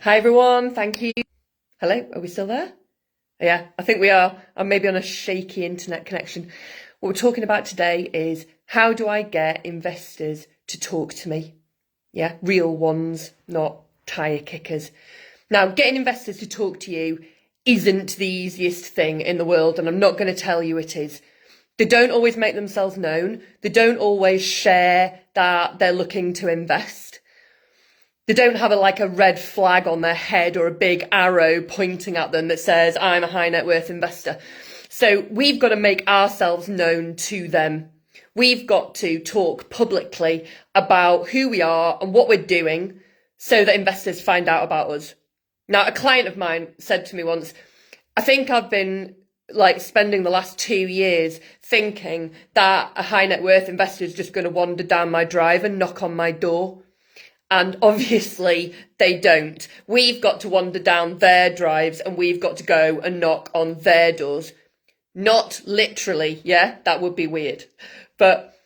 Hi everyone, thank you. Hello, are we still there? Yeah, I think we are. I'm maybe on a shaky internet connection. What we're talking about today is how do I get investors to talk to me? Yeah, real ones, not tire kickers. Now, getting investors to talk to you isn't the easiest thing in the world, and I'm not going to tell you it is. They don't always make themselves known. They don't always share that they're looking to invest. They don't have a red flag on their head or a big arrow pointing at them that says, I'm a high net worth investor. So we've got to make ourselves known to them. We've got to talk publicly about who we are and what we're doing so that investors find out about us. Now, a client of mine said to me once, I think I've been spending the last 2 years thinking that a high net worth investor is just going to wander down my drive and knock on my door. And obviously they don't. We've got to wander down their drives and we've got to go and knock on their doors. Not literally, yeah, that would be weird. But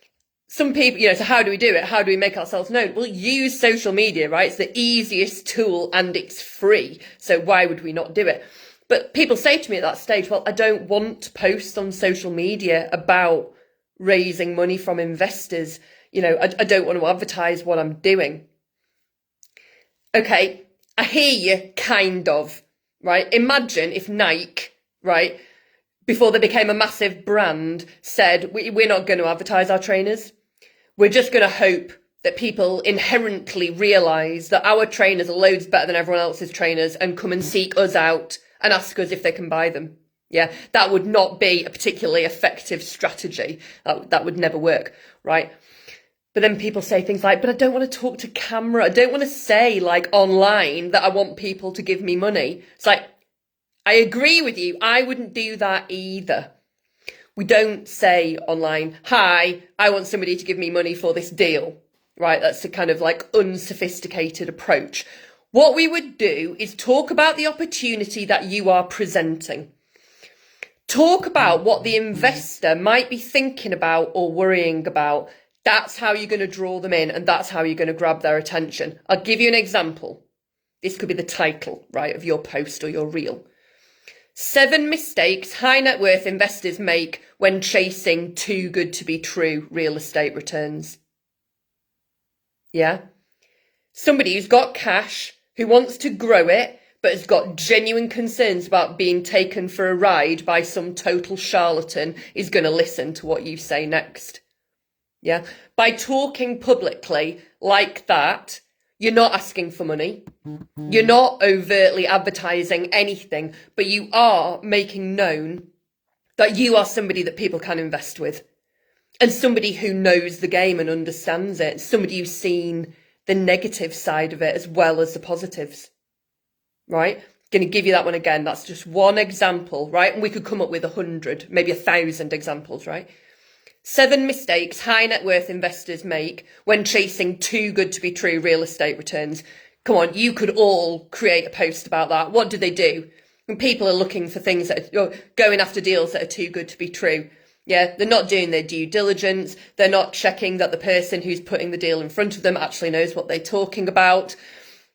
some people, so how do we do it? How do we make ourselves known? Well, use social media, right? It's the easiest tool and it's free. So why would we not do it? But people say to me at that stage, well, I don't want to post on social media about raising money from investors. I don't want to advertise what I'm doing. Okay, I hear you, kind of, right? Imagine if Nike, right, before they became a massive brand, said, we're not going to advertise our trainers. We're just going to hope that people inherently realise that our trainers are loads better than everyone else's trainers and come and seek us out and ask us if they can buy them. Yeah, that would not be a particularly effective strategy. That would never work, right? But then people say things like, but I don't want to talk to camera. I don't want to say online that I want people to give me money. It's like, I agree with you. I wouldn't do that either. We don't say online, hi, I want somebody to give me money for this deal, right? That's a kind of unsophisticated approach. What we would do is talk about the opportunity that you are presenting. Talk about what the investor might be thinking about or worrying about. That's how you're going to draw them in and that's how you're going to grab their attention. I'll give you an example. This could be the title, right, of your post or your reel. 7 mistakes high net worth investors make when chasing too good to be true real estate returns. Yeah? Somebody who's got cash, who wants to grow it, but has got genuine concerns about being taken for a ride by some total charlatan is going to listen to what you say next. Yeah, by talking publicly like that, you're not asking for money. You're not overtly advertising anything, but you are making known that you are somebody that people can invest with and somebody who knows the game and understands it, somebody who's seen the negative side of it as well as the positives, right? Going to give you that one again. That's just one example, right? And we could come up with 100, maybe 1,000 examples, right? 7 mistakes high net worth investors make when chasing too good to be true real estate returns. Come on, you could all create a post about that. What do they do? When people are looking for things that are going after deals that are too good to be true. Yeah, they're not doing their due diligence. They're not checking that the person who's putting the deal in front of them actually knows what they're talking about.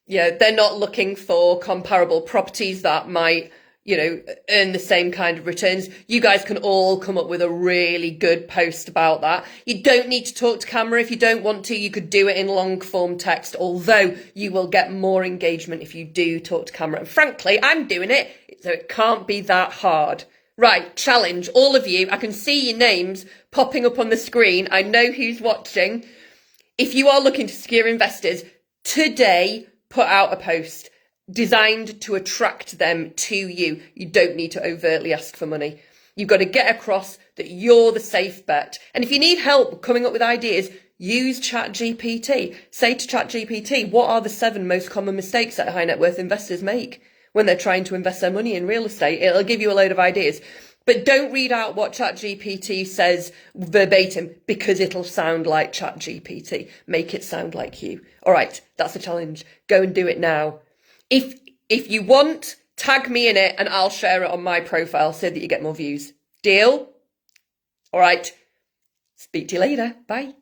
Yeah, they're not looking for comparable properties that might earn the same kind of returns. You guys can all come up with a really good post about that. You don't need to talk to camera if you don't want to. You could do it in long form text, although you will get more engagement if you do talk to camera. And frankly, I'm doing it, so it can't be that hard. Right, challenge, all of you. I can see your names popping up on the screen. I know who's watching. If you are looking to secure investors, today put out a post designed to attract them to you. You don't need to overtly ask for money. You've got to get across that you're the safe bet. And if you need help coming up with ideas, use ChatGPT. Say to ChatGPT, what are the 7 most common mistakes that high net worth investors make when they're trying to invest their money in real estate? It'll give you a load of ideas. But don't read out what ChatGPT says verbatim because it'll sound like ChatGPT. Make it sound like you. All right, that's the challenge. Go and do it now. If you want, tag me in it and I'll share it on my profile so that you get more views. Deal? All right. Speak to you later. Bye.